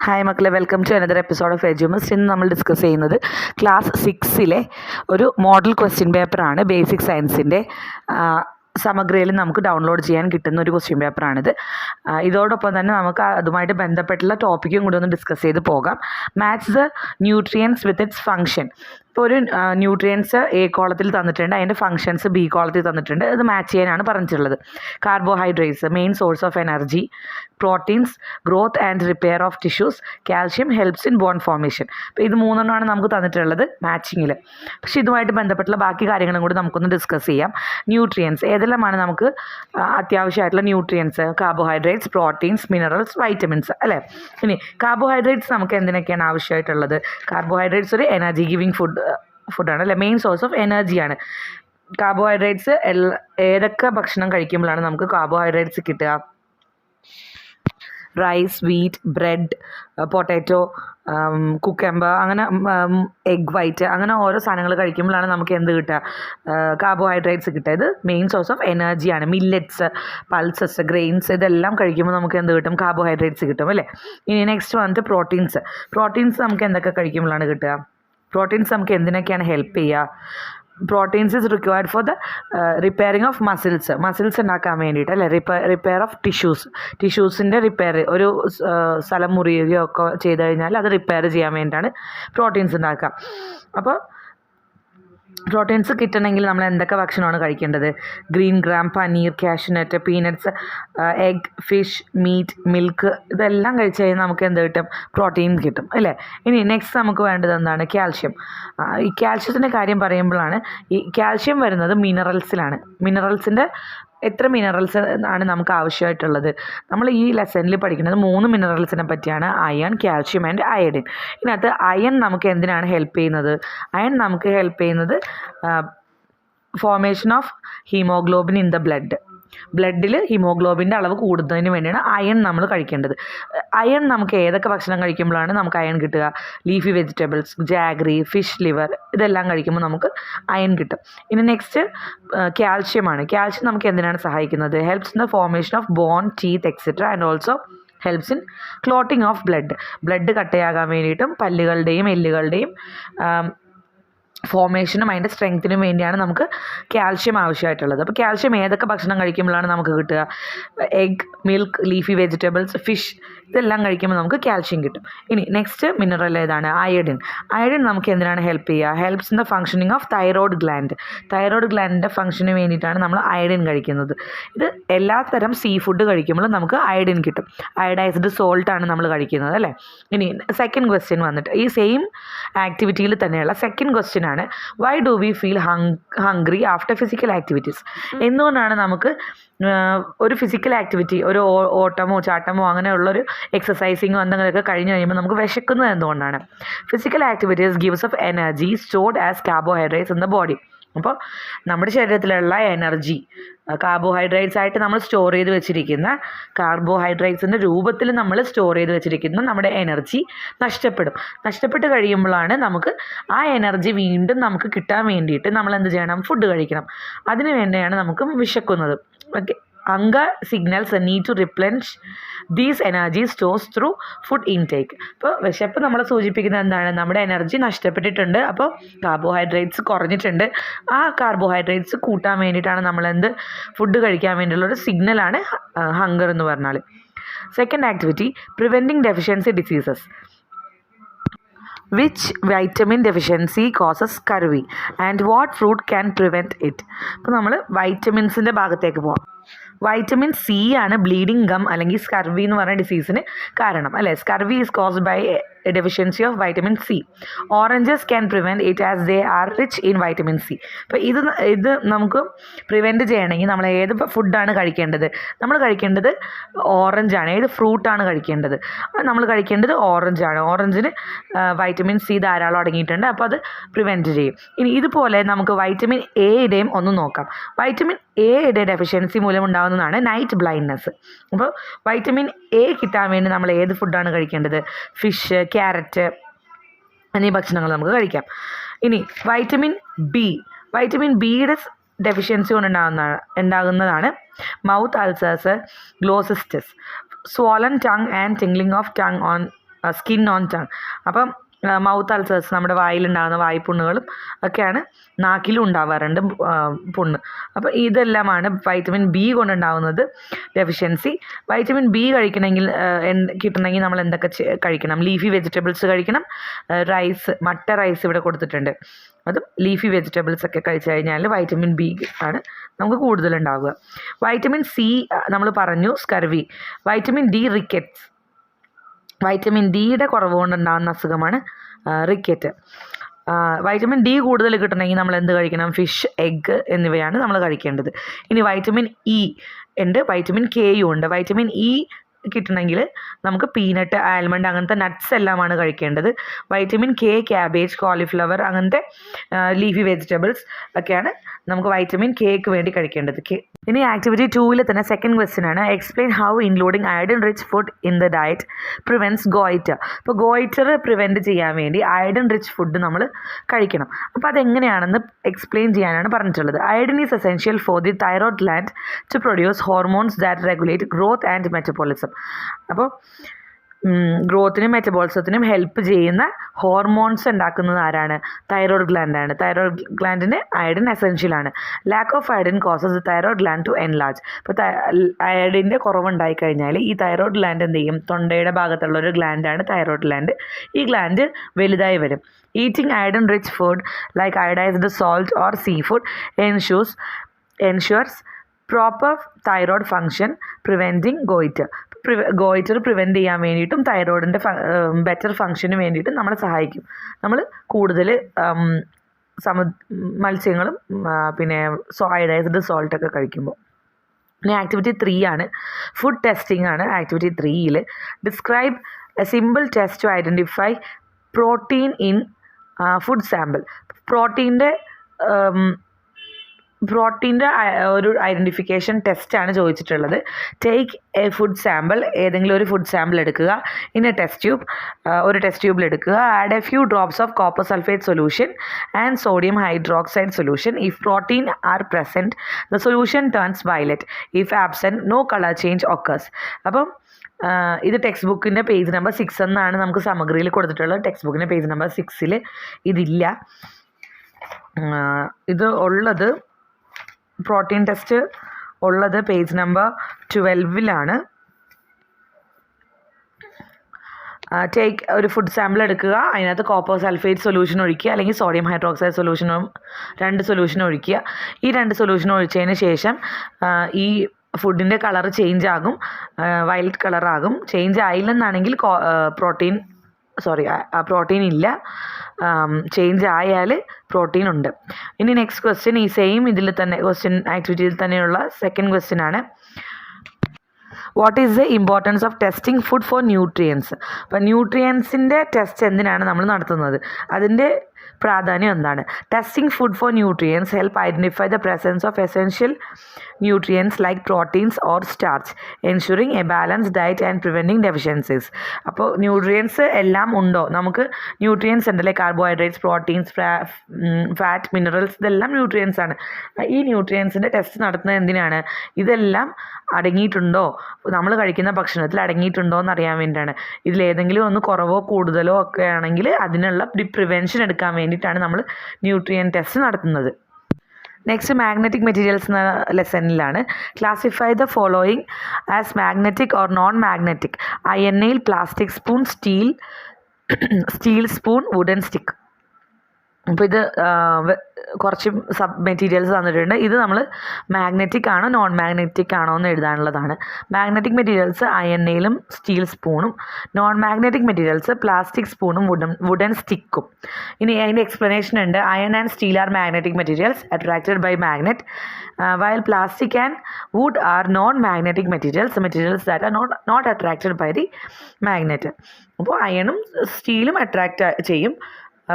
Hi മക്കളെ, welcome to another episode of Edumus. ഇന്ന് നമ്മൾ ഡിസ്കസ് ചെയ്യുന്നത് ക്ലാസ് 6 ഒരു മോഡൽ ക്വസ്റ്റ്യൻ പേപ്പറാണ്. ബേസിക് സയൻസിൻ്റെ സമഗ്രയിൽ നമുക്ക് ഡൗൺലോഡ് ചെയ്യാൻ കിട്ടുന്ന ഒരു ക്വസ്റ്റ്യൻ പേപ്പറാണിത്. ഇതോടൊപ്പം തന്നെ നമുക്ക് അതുമായിട്ട് ബന്ധപ്പെട്ടുള്ള ടോപ്പിക്കും കൂടി ഒന്ന് ഡിസ്കസ് ചെയ്ത് പോകാം. Match the nutrients with its function. ഇപ്പോൾ ഒരു ന്യൂട്രിയൻസ് എ കോളത്തിൽ തന്നിട്ടുണ്ട്, അതിൻ്റെ ഫംഗ്ഷൻസ് ബി കോളത്തിൽ തന്നിട്ടുണ്ട്. ഇത് മാച്ച് ചെയ്യാനാണ് പറഞ്ഞിട്ടുള്ളത്. Carbohydrates main source of energy, proteins growth and repair of tissues, calcium helps in bone formation. അപ്പോൾ ഇത് മൂന്നെണ്ണമാണ് നമുക്ക് തന്നിട്ടുള്ളത് മാച്ചിങ്ങിൽ. പക്ഷേ ഇതുമായിട്ട് ബന്ധപ്പെട്ടുള്ള ബാക്കി കാര്യങ്ങളും കൂടി നമുക്കൊന്ന് ഡിസ്കസ് ചെയ്യാം. ന്യൂട്രിയൻസ് ഏതെല്ലാമാണ് നമുക്ക് അത്യാവശ്യമായിട്ടുള്ള nutrients? Carbohydrates, proteins, minerals, vitamins അല്ലേ. ഇനി കാർബോഹൈഡ്രേറ്റ്സ് നമുക്ക് എന്തിനൊക്കെയാണ് ആവശ്യമായിട്ടുള്ളത്? കാർബോഹൈഡ്രേറ്റ്സ് ഒരു എനർജി ഗിവിങ് ഫുഡാണ് അല്ലേ, മെയിൻ സോഴ്സ് ഓഫ് എനർജിയാണ്. കാർബോഹൈഡ്രേറ്റ്സ് ഏതൊക്കെ ഭക്ഷണം കഴിക്കുമ്പോഴാണ് നമുക്ക് കാർബോഹൈഡ്രേറ്റ്സ് കിട്ടുക? Rice, wheat, bread, potato, cucumber, അങ്ങനെ എഗ് വൈറ്റ്, അങ്ങനെ ഓരോ സാധനങ്ങൾ കഴിക്കുമ്പോഴാണ് നമുക്ക് എന്ത് കിട്ടുക? കാർബോഹൈഡ്രേറ്റ്സ് കിട്ടുക. ഇത് മെയിൻ സോഴ്സ് ഓഫ് എനർജിയാണ്. മില്ലറ്റ്സ്, പൾസസ്, ഗ്രെയിൻസ് ഇതെല്ലാം കഴിക്കുമ്പോൾ നമുക്ക് എന്ത് കിട്ടും? കാർബോഹൈഡ്രേറ്റ്സ് കിട്ടും അല്ലേ. ഇനി നെക്സ്റ്റ് വന്നിട്ട് പ്രോട്ടീൻസ് നമുക്ക് എന്തൊക്കെ കഴിക്കുമ്പോഴാണ് കിട്ടുക? പ്രോട്ടീൻസ് നമുക്ക് എന്തിനൊക്കെയാണ് ഹെൽപ്പ് ചെയ്യുക? Proteins is required for the repairing of muscles ഉണ്ടാക്കാൻ വേണ്ടിയിട്ട് അല്ലേ. റിപ്പയർ ഓഫ് ടിഷ്യൂസിൻ്റെ റിപ്പയർ, ഒരു സ്ഥലം മുറിയുകയോ ഒക്കെ ചെയ്ത് കഴിഞ്ഞാൽ അത് റിപ്പയർ ചെയ്യാൻ വേണ്ടിയിട്ടാണ് പ്രോട്ടീൻസ് ഉണ്ടാക്കുക. അപ്പോൾ പ്രോട്ടീൻസ് കിട്ടണമെങ്കിൽ നമ്മൾ എന്തൊക്കെ ഭക്ഷണമാണ് കഴിക്കേണ്ടത്? Green gram, paneer, cashew nut, peanuts, egg, fish, meat, milk ഇതെല്ലാം കഴിച്ച് കഴിഞ്ഞാൽ നമുക്ക് എന്ത് കിട്ടും? പ്രോട്ടീൻ കിട്ടും അല്ലേ. ഇനി നെക്സ്റ്റ് നമുക്ക് വേണ്ടത് എന്താണ്? കാൽഷ്യം. ഈ കാൽഷ്യത്തിൻ്റെ കാര്യം പറയുമ്പോഴാണ് ഈ കാൽഷ്യം വരുന്നത് മിനറൽസിലാണ്. മിനറൽസിൻ്റെ എത്ര മിനറൽസ് ആണ് നമുക്ക് ആവശ്യമായിട്ടുള്ളത്? നമ്മൾ ഈ ലെസണിൽ പഠിക്കുന്നത് 3 മിനറൽസിനെ പറ്റിയാണ്: അയൺ, കാൽഷ്യം ആൻഡ് അയഡിൻ. ഇതിനകത്ത് അയൺ നമുക്ക് എന്തിനാണ് ഹെൽപ്പ് ചെയ്യുന്നത്? അയൺ നമുക്ക് ഹെൽപ്പ് ചെയ്യുന്നത് formation of haemoglobin in the ബ്ലഡിൽ ഹീമോഗ്ലോബിൻ്റെ അളവ് കൂടുന്നതിന് വേണ്ടിയാണ് അയൺ നമ്മൾ കഴിക്കേണ്ടത്. അയൺ നമുക്ക് ഏതൊക്കെ ഭക്ഷണം കഴിക്കുമ്പോഴാണ് നമുക്ക് അയൺ കിട്ടുക? Leafy vegetables, jaggery, fish liver ഇതെല്ലാം കഴിക്കുമ്പോൾ നമുക്ക് അയൺ കിട്ടും. ഇനി നെക്സ്റ്റ് കാൽഷ്യമാണ്. കാൽഷ്യം നമുക്ക് എന്തിനാണ് സഹായിക്കുന്നത്? Helps in the formation of bone, teeth etcetera and also helps in clotting of blood കട്ടയാകാൻ വേണ്ടിയിട്ടും പല്ലുകളുടെയും എല്ലുകളുടെയും ഫോർമേഷനും അതിൻ്റെ സ്ട്രെങ്ത്തിനും വേണ്ടിയാണ് നമുക്ക് കാൽഷ്യം ആവശ്യമായിട്ടുള്ളത്. അപ്പോൾ കാൽഷ്യം ഏതൊക്കെ ഭക്ഷണം കഴിക്കുമ്പോഴാണ് നമുക്ക് കിട്ടുക? Egg, milk, leafy vegetables, fish ഇതെല്ലാം കഴിക്കുമ്പോൾ നമുക്ക് കാൽഷ്യം കിട്ടും. ഇനി നെക്സ്റ്റ് മിനറൽ ഏതാണ്? അയഡിൻ നമുക്ക് എന്തിനാണ് ഹെൽപ്പ് ചെയ്യുക? Helps in the functioning of thyroid ഗ്ലാൻഡിൻ്റെ ഫംഗ്ഷന് വേണ്ടിയിട്ടാണ് നമ്മൾ അയഡിൻ കഴിക്കുന്നത്. ഇത് എല്ലാത്തരം സീ ഫുഡ് കഴിക്കുമ്പോൾ നമുക്ക് അയഡിൻ കിട്ടും. അയഡൈസ്ഡ് സോൾട്ടാണ് നമ്മൾ കഴിക്കുന്നത് അല്ലേ. ഇനി സെക്കൻഡ് ക്വസ്റ്റ്യൻ വന്നിട്ട് ഈ സെയിം ആക്ടിവിറ്റിയിൽ തന്നെയുള്ള സെക്കൻഡ് ക്വസ്റ്റ്യൻ ആണ്: why do we feel hungry after physical activities? എന്തുകൊണ്ടാണ് നമുക്ക് ഒരു ഫിസിക്കൽ ആക്ടിവിറ്റി, ഒരു ഓട്ടമോ ചാട്ടമോ അങ്ങനെയുള്ളൊരു എക്സസൈസിങ്ങോ എന്തെങ്കിലുമൊക്കെ കഴിഞ്ഞ് കഴിയുമ്പോൾ നമുക്ക് വിശക്കുന്നത് എന്തുകൊണ്ടാണ്? Physical activities gives of energy stored as carbohydrates in the body. അപ്പോൾ നമ്മുടെ ശരീരത്തിലുള്ള എനർജി കാർബോഹൈഡ്രേറ്റ്സ് ആയിട്ട് നമ്മൾ സ്റ്റോർ ചെയ്ത് വെച്ചിരിക്കുന്ന, കാർബോഹൈഡ്രേറ്റ്സിൻ്റെ രൂപത്തിൽ നമ്മൾ സ്റ്റോർ ചെയ്ത് വെച്ചിരിക്കുന്ന നമ്മുടെ എനർജി നഷ്ടപ്പെട്ട് കഴിയുമ്പോഴാണ് നമുക്ക് ആ എനർജി വീണ്ടും നമുക്ക് കിട്ടാൻ വേണ്ടിയിട്ട് നമ്മൾ എന്ത് ചെയ്യണം? ഫുഡ് കഴിക്കണം. അതിന് വേണ്ടിയാണ് നമുക്ക് വിശക്കുന്നത്. Okay, hunger signals a need to replenish these energy stores through food intake. അപ്പോൾ വിശപ്പ് നമ്മളെ സൂചിപ്പിക്കുന്നത് എന്താണ്? നമ്മുടെ എനർജി നഷ്ടപ്പെട്ടിട്ടുണ്ട്, അപ്പോൾ കാർബോഹൈഡ്രേറ്റ്സ് കുറഞ്ഞിട്ടുണ്ട്. ആ കാർബോഹൈഡ്രേറ്റ്സ് കൂട്ടാൻ വേണ്ടിയിട്ടാണ് നമ്മളെന്ത് ഫുഡ് കഴിക്കാൻ വേണ്ടിയുള്ളൊരു സിഗ്നലാണ് ഹങ്കർ എന്ന് പറഞ്ഞാൽ. Second activity: preventing deficiency diseases. Which vitamin deficiency causes scurvy and what fruit can prevent it? അപ്പോൾ നമ്മൾ വൈറ്റമിൻസിൻ്റെ ഭാഗത്തേക്ക് പോകാം. വൈറ്റമിൻ സി ആണ് ബ്ലീഡിംഗ് ഗം അല്ലെങ്കിൽ സ്കർവി എന്ന് പറഞ്ഞ ഡിസീസിന് കാരണം അല്ലേ. Scurvy is caused by a deficiency of vitamin C. Oranges can prevent it as they are rich in vitamin C. അപ്പോൾ ഇത് നമുക്ക് പ്രിവെൻറ്റ് ചെയ്യണമെങ്കിൽ നമ്മൾ ഏത് ഫുഡാണ് കഴിക്കേണ്ടത്? നമ്മൾ കഴിക്കേണ്ടത് ഓറഞ്ചാണ്. ഏത് ഫ്രൂട്ടാണ് കഴിക്കേണ്ടത്? നമ്മൾ കഴിക്കേണ്ടത് ഓറഞ്ചാണ്. ഓറഞ്ചിന് വൈറ്റമിൻ സി ധാരാളം അടങ്ങിയിട്ടുണ്ട്, അപ്പോൾ അത് പ്രിവെൻറ്റ് ചെയ്യും. ഇനി ഇതുപോലെ നമുക്ക് വൈറ്റമിൻ എയുടെയും ഒന്ന് നോക്കാം. വൈറ്റമിൻ എയുടെ ഡെഫിഷ്യൻസി മൂലം ഉണ്ടാകുന്നതാണ് നൈറ്റ് ബ്ലൈൻഡ്നെസ്. അപ്പോൾ വൈറ്റമിൻ എ കിട്ടാൻ വേണ്ടി നമ്മൾ ഏത് ഫുഡാണ് കഴിക്കേണ്ടത്? ഫിഷ്, ക്യാരറ്റ് എന്നീ ഭക്ഷണങ്ങൾ നമുക്ക് കഴിക്കാം. ഇനി വൈറ്റമിൻ ബിയുടെ ഡെഫിഷ്യൻസി കൊണ്ട് ഉണ്ടാകുന്നതാണ് mouth ulcers, glossitis, swollen tongue and tingling of tongue on skin on tongue. അപ്പം മൗത്ത് അൾസേഴ്സ്, നമ്മുടെ വായിലുണ്ടാകുന്ന വായ്പുണ്ണുകളും ഒക്കെയാണ് നാക്കിലും ഉണ്ടാവാറുണ്ട് പുണ്ണ്. അപ്പോൾ ഇതെല്ലാമാണ് വൈറ്റമിൻ ബി കൊണ്ടുണ്ടാകുന്നത് ഡെഫിഷ്യൻസി. വൈറ്റമിൻ ബി കഴിക്കണമെങ്കിൽ കിട്ടണമെങ്കിൽ നമ്മൾ എന്തൊക്കെ കഴിക്കണം? ലീഫി വെജിറ്റബിൾസ് കഴിക്കണം. റൈസ്, മട്ട റൈസ് ഇവിടെ കൊടുത്തിട്ടുണ്ട്, അതും ലീഫി വെജിറ്റബിൾസ് ഒക്കെ കഴിച്ചു കഴിഞ്ഞാൽ വൈറ്റമിൻ ബി ആണ് നമുക്ക് കൂടുതലുണ്ടാവുക. വൈറ്റമിൻ സി നമ്മൾ പറഞ്ഞു, scurvy. Vitamin D, rickets. Vitamin ഡിയുടെ കുറവ് കൊണ്ടുണ്ടാകുന്ന അസുഖമാണ് റിക്കറ്റ്. വൈറ്റമിൻ ഡി കൂടുതൽ കിട്ടണമെങ്കിൽ നമ്മൾ എന്ത് കഴിക്കണം? ഫിഷ്, എഗ്ഗ് എന്നിവയാണ് നമ്മൾ കഴിക്കേണ്ടത്. ഇനി വൈറ്റമിൻ ഇ ഉണ്ട്, വൈറ്റമിൻ കെയും ഉണ്ട്. വൈറ്റമിൻ ഇ കിട്ടണമെങ്കിൽ നമുക്ക് പീനട്ട്, ആൽമണ്ട് അങ്ങനത്തെ നട്ട്സ് എല്ലാമാണ് കഴിക്കേണ്ടത്. വൈറ്റമിൻ കെ ക്യാബേജ്, കോളിഫ്ലവർ അങ്ങനത്തെ ലീഫി വെജിറ്റബിൾസ് ഒക്കെയാണ് നമുക്ക് വൈറ്റമിൻ കെക്ക് വേണ്ടി കഴിക്കേണ്ടത്. ഇനി ആക്ടിവിറ്റി 2 തന്നെ സെക്കൻഡ് ക്വസ്റ്റ്യൻ ആണ്. Explain how including iodine rich food in the diet prevents goitre. അപ്പോൾ ഗോയിറ്റർ പ്രിവെൻറ്റ് ചെയ്യാൻ വേണ്ടി അയഡിൻ റിച്ച് ഫുഡ് നമ്മൾ കഴിക്കണം. അപ്പോൾ അതെങ്ങനെയാണെന്ന് എക്സ്പ്ലെയിൻ ചെയ്യാനാണ് പറഞ്ഞിട്ടുള്ളത്. Iodine is essential for the thyroid gland to produce hormones that regulate growth and metabolism. അപ്പോൾ ഗ്രോത്തിനും മെറ്റബോളിസത്തിനും ഹെൽപ്പ് ചെയ്യുന്ന ഹോർമോൺസ് ഉണ്ടാക്കുന്നത് ആരാണ്? തൈറോയ്ഡ് ഗ്ലാൻഡാണ്. തൈറോയ്ഡ് ഗ്ലാൻഡിന് അയഡിൻ എസെൻഷ്യലാണ്. Lack of iodine causes thyroid gland to enlarge. ഇപ്പോൾ അയഡിൻ്റെ കുറവുണ്ടായി കഴിഞ്ഞാൽ ഈ തൈറോയ്ഡ് ഗ്ലാൻഡ് എന്ത് ചെയ്യും? തൊണ്ടയുടെ ഭാഗത്തുള്ള ഒരു ഗ്ലാൻഡാണ് തൈറോയ്ഡ് ഗ്ലാൻഡ്. ഈ ഗ്ലാൻഡ് വലുതായി വരും. Eating iodine rich food like iodised salt or sea food ensures proper thyroid function preventing goitre. Goitre prevent ചെയ്യാൻ വേണ്ടിയിട്ടും തൈറോയിഡിൻ്റെ ബെറ്റർ ഫങ്ഷന് വേണ്ടിയിട്ടും നമ്മളെ സഹായിക്കും. നമ്മൾ കൂടുതൽ മത്സ്യങ്ങളും പിന്നെ അയഡൈസ്ഡ് സോൾട്ടൊക്കെ കഴിക്കുമ്പോൾ. ഇനി ആക്ടിവിറ്റി 3 ആണ്, ഫുഡ് ടെസ്റ്റിംഗ് ആണ്. Activity 3 describe a simple test to identify protein in food sample. പ്രോട്ടീൻ്റെ ഒരു ഐഡൻറ്റിഫിക്കേഷൻ ടെസ്റ്റാണ് ചോദിച്ചിട്ടുള്ളത്. ടേക്ക് എ ഫുഡ് സാമ്പിൾ, ഏതെങ്കിലും ഒരു ഫുഡ് സാമ്പിൾ എടുക്കുക. ഇൻ എ ടെസ്റ്റ് ട്യൂബ്, ഒരു ടെസ്റ്റ് ട്യൂബിൽ എടുക്കുക. Add a few drops of copper sulphate solution and sodium hydroxide solution. If protein are present the solution turns violet. If absent no colour change occurs. അപ്പം ഇത് text ബുക്കിൻ്റെ page number 6 എന്നാണ് നമുക്ക് സമഗ്രിയിൽ കൊടുത്തിട്ടുള്ളത്. Text ബുക്കിൻ്റെ page number 6 ഇതില്ല. ഇത് ഉള്ളത് പ്രോട്ടീൻ ടെസ്റ്റ് ഉള്ളത് പേജ് നമ്പർ 12 ടേക്ക് ഒരു ഫുഡ് സാമ്പിൾ എടുക്കുക, അതിനകത്ത് കോപ്പർ സൾഫേറ്റ് സൊല്യൂഷൻ ഒഴിക്കുക, അല്ലെങ്കിൽ സോഡിയം ഹൈഡ്രോക്സൈഡ് സൊല്യൂഷനും 2 സൊല്യൂഷൻ ഒഴിക്കുക. ഈ 2 സൊല്യൂഷൻ ഒഴിച്ചതിന് ശേഷം ഈ ഫുഡിൻ്റെ കളർ ചേഞ്ച് ആകും, വയലറ്റ് കളറാകും. ചേഞ്ച് ആയില്ലെന്നാണെങ്കിൽ പ്രോട്ടീൻ ഇല്ല, ചേഞ്ച് ആയാൽ പ്രോട്ടീൻ ഉണ്ട്. ഇനി നെക്സ്റ്റ് ക്വസ്റ്റ്യൻ ഈ സെയിം ഇതിൽ തന്നെ ആക്ടിവിറ്റിയിൽ തന്നെയുള്ള സെക്കൻഡ് ക്വസ്റ്റ്യൻ ആണ്. What is the importance of testing food for nutrients. അപ്പോൾ ന്യൂട്രിയൻസിൻ്റെ ടെസ്റ്റ് എന്തിനാണ് നമ്മൾ നടത്തുന്നത്? അതിൻ്റെ പ്രാധാന്യം എന്താണ്? Testing food for nutrients help identify the presence of essential nutrients like proteins or starch, ensuring a balance diet and preventing deficiencies. അപ്പോൾ nutrients എല്ലാം ഉണ്ടോ? നമുക്ക് ന്യൂട്രിയൻസ് ഉണ്ടല്ലേ, കാർബോഹൈഡ്രേറ്റ്സ്, പ്രോട്ടീൻസ്, ഫാറ്റ്, മിനറൽസ്, ഇതെല്ലാം ന്യൂട്രിയൻസ് ആണ്. ഈ ന്യൂട്രിയൻസിൻ്റെ ടെസ്റ്റ് നടത്തുന്നത് എന്തിനാണ്? ഇതെല്ലാം അടങ്ങിയിട്ടുണ്ടോ, നമ്മൾ കഴിക്കുന്ന ഭക്ഷണത്തിൽ അടങ്ങിയിട്ടുണ്ടോ എന്ന് അറിയാൻ വേണ്ടിയിട്ടാണ്. ഇതിലേതെങ്കിലും ഒന്ന് കുറവോ കൂടുതലോ ഒക്കെ ആണെങ്കിൽ അതിനുള്ള പ്രിവെൻഷൻ എടുക്കാൻ വേണ്ടിയിട്ടാണ് നമ്മൾ ന്യൂട്രിയൻ ടെസ്റ്റ് നടത്തുന്നത്. നെക്സ്റ്റ് മാഗ്നറ്റിക് മെറ്റീരിയൽസ് എന്ന ലെസണിലാണ്. Classify the following as magnetic or non magnetic. Iron nail, plastic spoon, steel spoon, wooden stick. അപ്പോൾ ഇത് കുറച്ച് സബ് മെറ്റീരിയൽസ് തന്നിട്ടുണ്ട്. ഇത് നമ്മൾ മാഗ്നറ്റിക് ആണോ നോൺ മാഗ്നറ്റിക് ആണോ എന്ന് എഴുതാനുള്ളതാണ്. മാഗ്നറ്റിക് മെറ്റീരിയൽസ് അയൺ നെയിലും സ്റ്റീൽ സ്പൂണും, നോൺ മാഗ്നറ്റിക് മെറ്റീരിയൽസ് പ്ലാസ്റ്റിക് സ്പൂണും വുഡൻ സ്റ്റിക്കും. ഇനി അതിൻ്റെ എക്സ്പ്ലനേഷൻ ഉണ്ട്. Iron and steel are magnetic materials attracted by magnet, while plastic and wood are non magnetic materials that are not attracted by the magnet. അപ്പോൾ അയണും സ്റ്റീലും attract ചെയ്യും,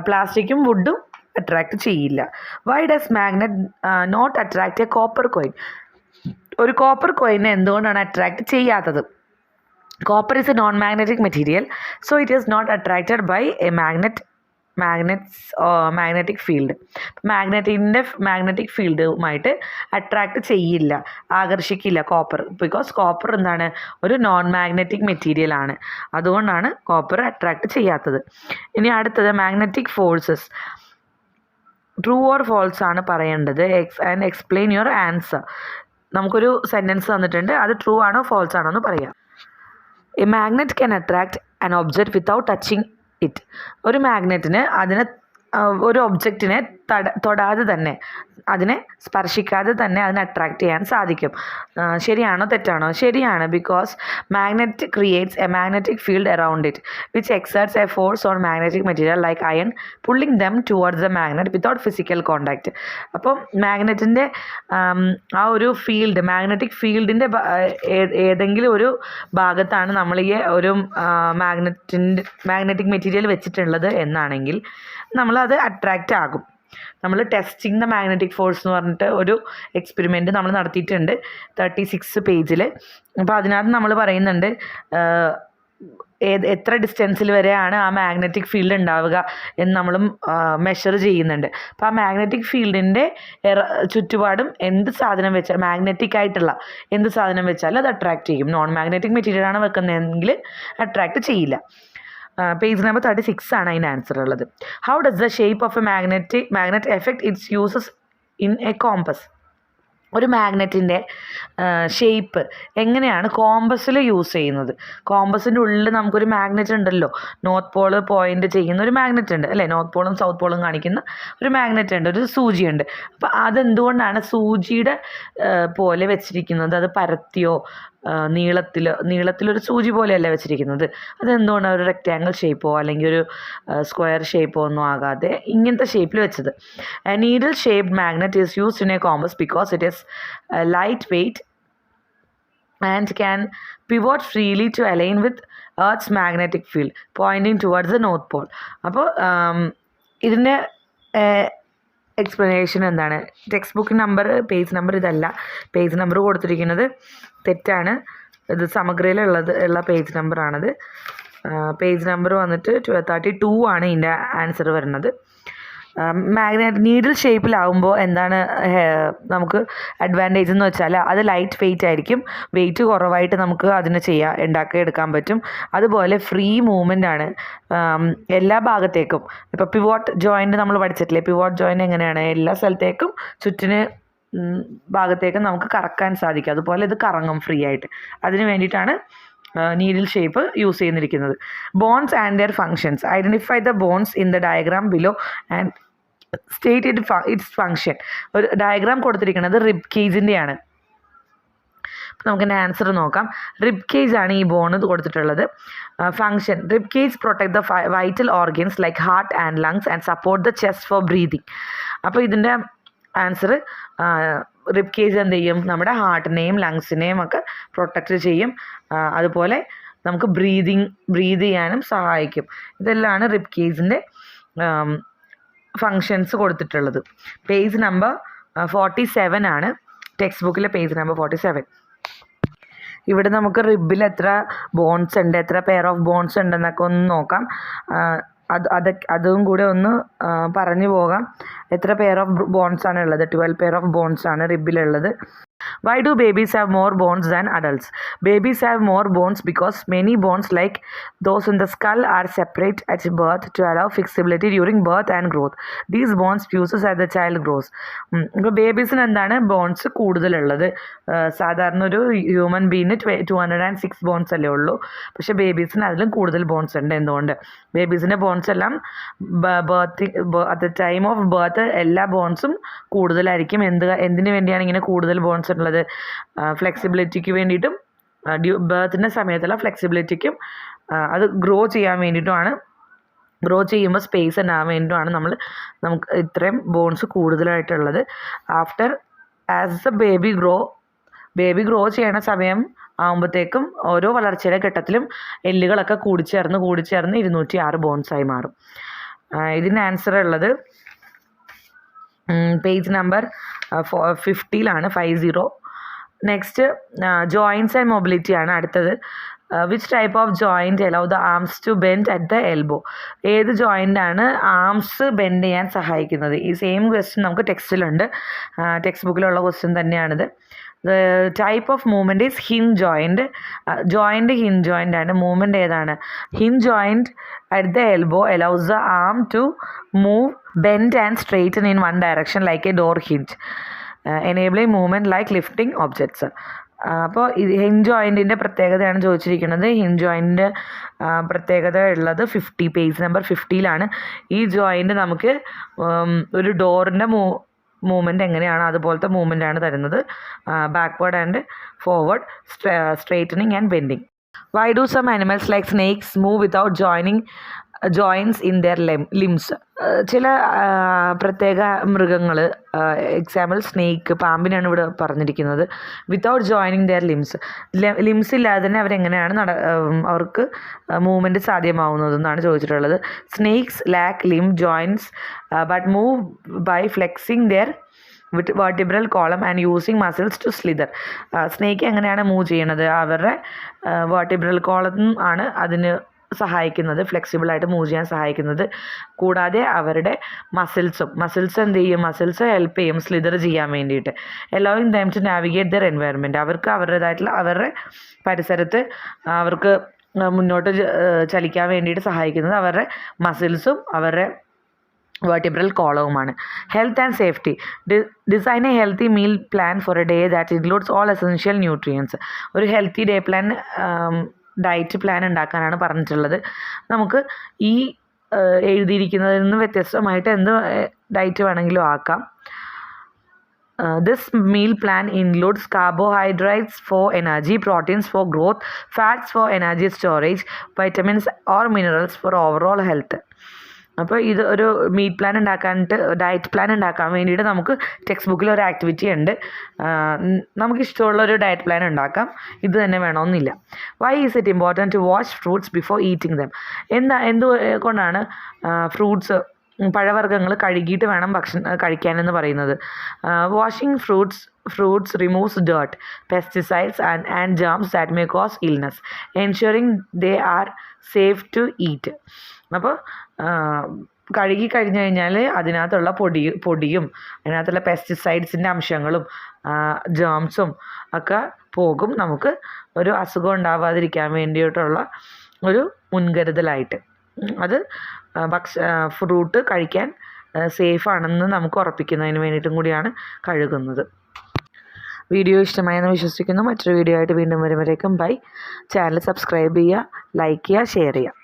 പ്ലാസ്റ്റിക്കും വുഡും അട്രാക്റ്റ് ചെയ്യില്ല. Why does magnet not attract a copper coin. ഒരു copper കോയിനെ എന്തുകൊണ്ടാണ് അട്രാക്റ്റ് ചെയ്യാത്തത്? Copper is a non magnetic material, so it is not attracted by a magnet magnetic field. Magnetic ഫീൽഡുമായിട്ട് അട്രാക്റ്റ് ചെയ്യില്ല, ആകർഷിക്കില്ല കോപ്പർ. ബിക്കോസ് കോപ്പർ എന്താണ്, ഒരു non magnetic material ആണ്. അതുകൊണ്ടാണ് കോപ്പർ അട്രാക്റ്റ് ചെയ്യാത്തത്. ഇനി അടുത്തത് magnetic forces. True or false ആണ് പറയേണ്ടത്. And explain your answer. നമുക്കൊരു സെൻറ്റൻസ് തന്നിട്ടുണ്ട്, അത് ട്രൂ ആണോ ഫോൾസ് ആണോ എന്ന് പറയാം. A magnet can attract an object without touching it. ഒരു മാഗ്നറ്റിന് ഒരു ഒബ്ജക്റ്റിനെ തൊടാതെ തന്നെ, അതിനെ സ്പർശിക്കാതെ തന്നെ അതിനെ അട്രാക്റ്റ് ചെയ്യാൻ സാധിക്കും. ശരിയാണോ തെറ്റാണോ? ശരിയാണ്. Because magnet creates A magnetic field around it which exerts A force on magnetic material like iron pulling dum towards the magnet without physical contact. അപ്പം മാഗ്നറ്റിൻ്റെ ആ ഒരു ഫീൽഡ്, മാഗ്നറ്റിക് ഫീൽഡിൻ്റെ ഏതെങ്കിലും ഒരു ഭാഗത്താണ് നമ്മൾ ഈ ഒരു മാഗ്നറ്റിക് മെറ്റീരിയൽ വെച്ചിട്ടുള്ളത് എന്നാണെങ്കിൽ നമ്മളത് അട്രാക്റ്റ് ആകും. നമ്മൾ ടെസ്റ്റിംഗ് ദ മാഗ്നറ്റിക് ഫോഴ്സ് എന്ന് പറഞ്ഞിട്ട് ഒരു എക്സ്പെരിമെൻറ്റ് നമ്മൾ നടത്തിയിട്ടുണ്ട് 36 പേജിൽ. അപ്പോൾ അതിനകത്ത് നമ്മൾ പറയുന്നുണ്ട് എത്ര ഡിസ്റ്റൻസിൽ വരെയാണ് ആ മാഗ്നറ്റിക് ഫീൽഡ് ഉണ്ടാവുക എന്ന് നമ്മൾ മെഷർ ചെയ്യുന്നുണ്ട്. അപ്പോൾ ആ മാഗ്നറ്റിക് ഫീൽഡിൻ്റെ ചുറ്റുപാടും എന്ത് സാധനം വെച്ചാൽ, മാഗ്നറ്റിക് ആയിട്ടുള്ള എന്ത് സാധനം വെച്ചാലും അത് അട്രാക്റ്റ് ചെയ്യും. നോൺ മാഗ്നറ്റിക് മെറ്റീരിയലാണ് വെക്കുന്നതെങ്കിൽ അട്രാക്റ്റ് ചെയ്യില്ല. പേജ് നമ്പർ 36 ആണ് അതിൻ്റെ ആൻസർ ഉള്ളത്. How does the shape of A magnet effect it's uses in a compass. ഒരു മാഗ്നറ്റിൻ്റെ ഷേപ്പ് എങ്ങനെയാണ് കോമ്പസിൽ യൂസ് ചെയ്യുന്നത്? കോമ്പസിൻ്റെ ഉള്ളിൽ നമുക്കൊരു മാഗ്നറ്റ് ഉണ്ടല്ലോ, നോർത്ത് പോള് പോയിൻ്റ് ചെയ്യുന്ന ഒരു മാഗ്നറ്റ് ഉണ്ട് അല്ലേ, നോർത്ത് പോളും സൗത്ത് പോളും കാണിക്കുന്ന ഒരു മാഗ്നറ്റ് ഉണ്ട്, ഒരു സൂചിയുണ്ട്. അപ്പോൾ അതെന്തുകൊണ്ടാണ് സൂചിയുടെ പോലെ വെച്ചിരിക്കുന്നത്? അത് പരത്തിയോ നീളത്തിലൊരു സൂചി പോലെയല്ല വെച്ചിരിക്കുന്നത്. അതെന്തുകൊണ്ടാണ് ഒരു റെക്റ്റാങ്കിൾ ഷേപ്പോ അല്ലെങ്കിൽ ഒരു സ്ക്വയർ ഷേപ്പോ ഒന്നും ആകാതെ ഇങ്ങനത്തെ ഷേപ്പിൽ വെച്ചത്? Needle shaped magnet is used in a compass because it is light weight and can pivot freely to align with Earth's magnetic field pointing towards the North Pole. അപ്പോൾ ഇതിൻ്റെ എക്സ്പ്ലനേഷൻ എന്താണ്? Text book number, page number ഇതല്ല. Page number കൊടുത്തിരിക്കുന്നത് തെറ്റാണ്. ഇത് സമഗ്രയിലുള്ള page നമ്പറാണത്. Page number വന്നിട്ട് 32 ആണ് ഇതിൻ്റെ ആൻസർ വരുന്നത്. നീഡിൽ ഷേപ്പിലാവുമ്പോൾ എന്താണ് നമുക്ക് അഡ്വാൻറ്റേജ് എന്ന് വെച്ചാൽ അത് ലൈറ്റ് വെയ്റ്റ് ആയിരിക്കും, വെയിറ്റ് കുറവായിട്ട് നമുക്ക് അതിന് എടുക്കാൻ പറ്റും. അതുപോലെ ഫ്രീ മൂവ്മെൻ്റ് ആണ് എല്ലാ ഭാഗത്തേക്കും. ഇപ്പോൾ പിവോട്ട് ജോയിൻ്റ് നമ്മൾ പഠിച്ചിട്ടില്ലേ, പിവോട്ട് ജോയിൻ്റ് എങ്ങനെയാണ് എല്ലാ സ്ഥലത്തേക്കും ചുറ്റിന് ഭാഗത്തേക്കും നമുക്ക് കറക്കാൻ സാധിക്കും. അതുപോലെ ഇത് കറങ്ങും ഫ്രീ ആയിട്ട്. അതിന് വേണ്ടിയിട്ടാണ് നീഡിൽ ഷേപ്പ് യൂസ് ചെയ്യുന്നിരിക്കുന്നത്. Bones and their functions. Identify the bones in the diagram below and state its function. ഒരു ഡയഗ്രാം കൊടുത്തിരിക്കുന്നത് റിബ് കേജിൻ്റെയാണ്. നമുക്ക് എൻ്റെ ആൻസർ നോക്കാം. റിബ് കേജ് ആണ് ഈ ബോൺ കൊടുത്തിട്ടുള്ളത്. Function: rib cage protect the vital organs like heart and lungs and support the chest for breathing. അപ്പോൾ ഇതിൻ്റെ ആൻസർ റിബ് കേജ് എന്ത് ചെയ്യും? നമ്മുടെ ഹാർട്ടിനെയും ലങ്സിനെയും ഒക്കെ പ്രൊട്ടക്റ്റ് ചെയ്യും. അതുപോലെ നമുക്ക് ബ്രീത് ചെയ്യാനും സഹായിക്കും. ഇതെല്ലാമാണ് റിബ് കേജിൻ്റെ ഫങ്ഷൻസ് കൊടുത്തിട്ടുള്ളത്. പേജ് നമ്പർ 47 ആണ് ടെക്സ്റ്റ് ബുക്കിലെ പേജ് നമ്പർ 47. ഇവിടെ നമുക്ക് റിബിൽ എത്ര ബോൺസ് ഉണ്ട്, എത്ര പെയർ ഓഫ് ബോൺസ് ഉണ്ടെന്നൊക്കെ ഒന്ന് നോക്കാം. അതും കൂടെ ഒന്ന് പറഞ്ഞു പോകാം. എത്ര പെയർ ഓഫ് ബോൺസ് ആണ് ഉള്ളത്? 12 പെയർ ഓഫ് ബോൺസ് ആണ് റിബിലുള്ളത്. Why do babies have more bones than adults? Babies have more bones because many bones like those in the skull are separate at birth to allow flexibility during birth and growth. These bones fuses as the child grows. ഇപ്പോൾ ബേബീസിന് എന്താണ് bones കൂടുതലുള്ളത്? സാധാരണ ഒരു human ബീയിന് 206 bones അല്ലേ ഉള്ളൂ. പക്ഷേ ബേബീസിന് അതിലും കൂടുതൽ ബോൺസ് ഉണ്ട്. എന്തുകൊണ്ട്? ബേബീസിൻ്റെ ബോൺസ് എല്ലാം at the time of birth എല്ലാ ബോൺസും കൂടുതലായിരിക്കും. എന്തിനു വേണ്ടിയാണ് ഇങ്ങനെ കൂടുതൽ ബോൺസ് ഉള്ളത്? ഫ്ലെക്സിബിലിറ്റിക്ക് വേണ്ടിയിട്ടും ബർത്തിൻ്റെ സമയത്തുള്ള ഫ്ലെക്സിബിലിറ്റിക്കും അത് ഗ്രോ ചെയ്യാൻ വേണ്ടിയിട്ടുമാണ്. ഗ്രോ ചെയ്യുമ്പോൾ സ്പേസ് ഉണ്ടാകാൻ വേണ്ടിയിട്ടുമാണ് നമുക്ക് ഇത്രയും ബോൺസ് കൂടുതലായിട്ടുള്ളത്. ആസ് എ ബേബി ഗ്രോ ചെയ്യണ സമയം ആകുമ്പോഴത്തേക്കും ഓരോ വളർച്ചയുടെ ഘട്ടത്തിലും എല്ലുകളൊക്കെ കൂടിച്ചേർന്ന് 206 ബോൺസായി മാറും. ഇതിന് ആൻസർ ഉള്ളത് page number 50 50. Next joints and mobility ആണ് അടുത്തത്. Which type of joint allow the arms to bend at the elbow? ഏത് ജോയിൻ്റാണ് ആംസ് ബെൻഡ് ചെയ്യാൻ സഹായിക്കുന്നത്? ഈ സെയിം ക്വസ്റ്റ്യൻ നമുക്ക് ടെക്സ്റ്റിലുണ്ട്, ടെക്സ്റ്റ് ബുക്കിലുള്ള ക്വസ്റ്റ്യൻ തന്നെയാണിത്. The type of movement is hinge joint. Joint hinge joint ആണ്. മൂവ്മെൻറ്റ് ഏതാണ്? Hinge joint at the elbow allows the arm to move bend and straighten in one direction like a door hinge, enabling movement like lifting objects. അപ്പോൾ ഇത് hinge ജോയിൻറ്റിൻ്റെ പ്രത്യേകതയാണ് ചോദിച്ചിരിക്കുന്നത്. Hinge ജോയിൻറ്റിൻ്റെ പ്രത്യേകത ഉള്ളത് 50 page number 50ലാണ്. ഈ joint നമുക്ക് ഒരു ഡോറിൻ്റെ മൂവ്മെൻറ്റ് എങ്ങനെയാണ് അതുപോലത്തെ മൂവ്മെൻറ്റാണ് തരുന്നത്. Backward and forward, straightening and bending. Why do some animals like snakes move without joins in their limbs? ചില പ്രത്യേക മൃഗങ്ങൾ, എക്സാമ്പിൾ സ്നേക്ക്, പാമ്പിനാണ് ഇവിടെ പറഞ്ഞിരിക്കുന്നത്. വിതൗട്ട് ജോയിനിങ് ദെയർ ലിംസ് ഇല്ലാതെ തന്നെ അവരെങ്ങനെയാണ് അവർക്ക് മൂവ്മെൻറ്റ് സാധ്യമാവുന്നതെന്നാണ് ചോദിച്ചിട്ടുള്ളത്. Snakes lack limb joints but move by flexing their vertebral column and using muscles to slither. Snake എങ്ങനെയാണ് മൂവ് ചെയ്യണത്? അവരുടെ വെർട്ടിബ്രൽ കോളം ആണ് അതിന് സഹായിക്കുന്നത്, ഫ്ലെക്സിബിളായിട്ട് മൂവ് ചെയ്യാൻ സഹായിക്കുന്നത്. കൂടാതെ അവരുടെ മസിൽസ് എന്ത് ചെയ്യും? മസിൽസ് ഹെൽപ്പ് ചെയ്യും സ്ലിതർ ചെയ്യാൻ വേണ്ടിയിട്ട്. Allowing them to navigate their environment. അവർക്ക് അവരുടേതായിട്ടുള്ള അവരുടെ പരിസരത്ത് അവർക്ക് മുന്നോട്ട് ചലിക്കാൻ വേണ്ടിയിട്ട് സഹായിക്കുന്നത് അവരുടെ മസിൽസും അവരുടെ വെർട്ടിബ്രൽ കോളവുമാണ്. Health and safety. Design a healthy meal plan for a day that includes all essential nutrients. ഒരു healthy day plan, diet plan ഉണ്ടാക്കാനാണ് പറഞ്ഞിട്ടുള്ളത്. നമുക്ക് ഈ എഴുതിയിരിക്കുന്നതിൽ നിന്ന് വ്യത്യസ്തമായിട്ട് എന്ത് ഡയറ്റ് വേണമെങ്കിലും ആക്കാം. This meal plan includes carbohydrates for energy, proteins for growth, fats for energy storage, vitamins or minerals four overall health. അപ്പോൾ ഇത് ഒരു ഡയറ്റ് പ്ലാൻ ഉണ്ടാക്കാൻ വേണ്ടിയിട്ട് നമുക്ക് ടെക്സ്റ്റ് ബുക്കിൽ ഒരു ആക്ടിവിറ്റി ഉണ്ട്. നമുക്കിഷ്ടമുള്ള ഒരു ഡയറ്റ് പ്ലാൻ ഉണ്ടാക്കാം. ഇത് തന്നെ വേണമെന്നില്ല. Why is it important to wash fruits before eating them? എന്തുകൊണ്ടാണ് ഫ്രൂട്ട്സ്, പഴവർഗ്ഗങ്ങൾ കഴുകിയിട്ട് വേണം കഴിക്കാനെന്ന് പറയുന്നത്? Washing fruits removes dirt, pesticides and germs that may cause illness, ensuring they are safe to eat. അപ്പോൾ കഴുകി കഴിഞ്ഞ് കഴിഞ്ഞാൽ അതിനകത്തുള്ള പൊടിയും അതിനകത്തുള്ള പെസ്റ്റിസൈഡ്സിൻ്റെ അംശങ്ങളും ജേംസും ഒക്കെ പോകും. നമുക്ക് ഒരു അസുഖം ഉണ്ടാവാതിരിക്കാൻ വേണ്ടിയിട്ടുള്ള ഒരു മുൻകരുതലായിട്ട് അത് ഫ്രൂട്ട് കഴിക്കാൻ സേഫാണെന്ന് നമുക്ക് ഉറപ്പിക്കുന്നതിന് വേണ്ടിയിട്ടും കൂടിയാണ് കഴുകുന്നത്. വീഡിയോ ഇഷ്ടമായെന്ന് വിശ്വസിക്കുന്നു. മറ്റൊരു വീഡിയോ ആയിട്ട് വീണ്ടും വരുമ്പോഴേക്കും ബൈ. ചാനൽ സബ്സ്ക്രൈബ് ചെയ്യുക, ലൈക്ക് ചെയ്യുക, ഷെയർ ചെയ്യുക.